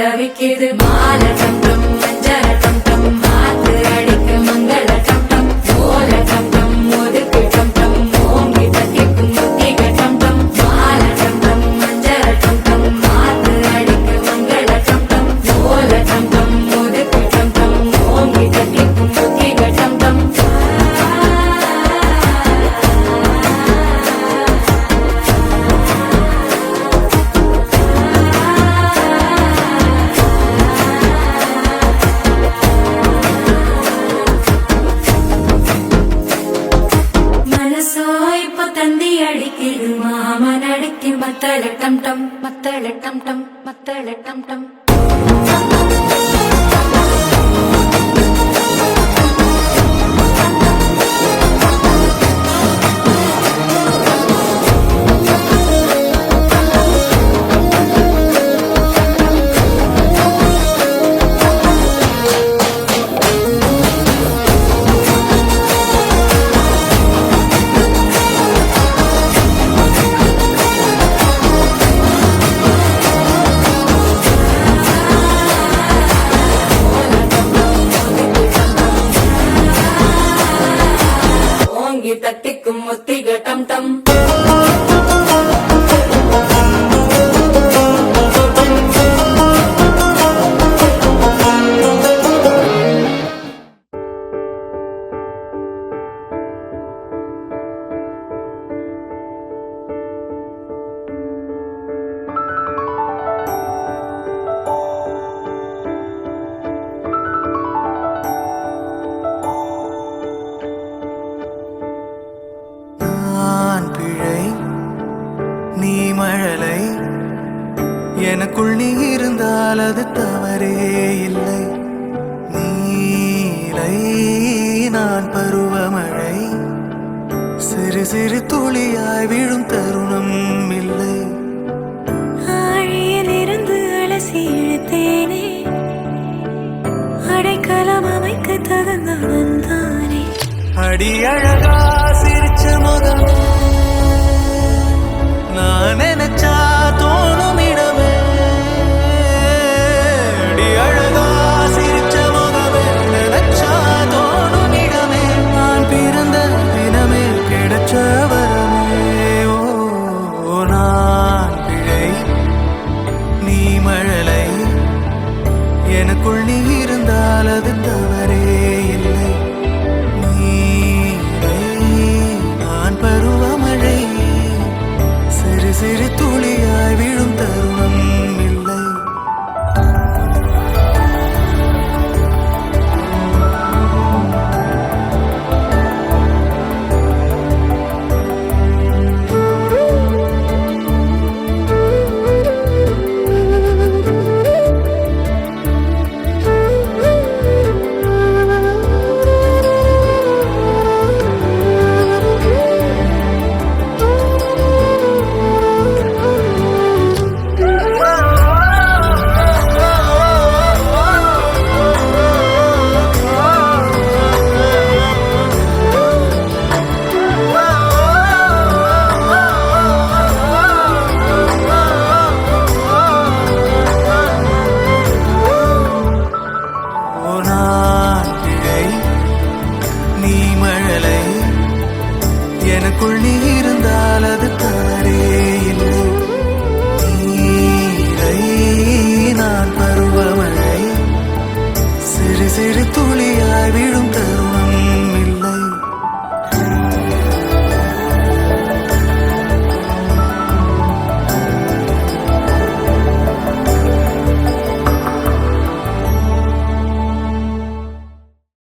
தவிக்குது மால டம் டம் மஞ்சள டம் டம் மாத்து அடிக்கு மங்கள டம் டம் ஓல டம் டம் ஒதுக்கு டம் டம் ஓங்கி தட்டிக்கும் முத்திக டம் டம் மால டம் டம் மஞ்சள டம் டம் மாத்து அடிக்கு மங்கள டம் டம் ஓல டம் டம் ஒதுக்கு டம் டம் ஓங்கி தட்டிக்கும் முத்திக டம் டம் தந்தி அடிக்குது மாமன் அடிக்கு மத்தள டம் டம் மத்தள டம் டம் மத்தள டம் டம் தட்டிக்கும் முத்திக டம் டம் மழலை எனக்குள் நீ இருந்தால் அது தவறே இல்லை நீலை நான் பருவமழை சிறு சிறு துளியாய் விழும் தருணம் இல்லை ஆழியில் இருந்து அலசி இழுத்தேனே அடைக்கலம் அமைக்க தகுந்தவன் தானே அடி அழகா சிரிச்ச முகம்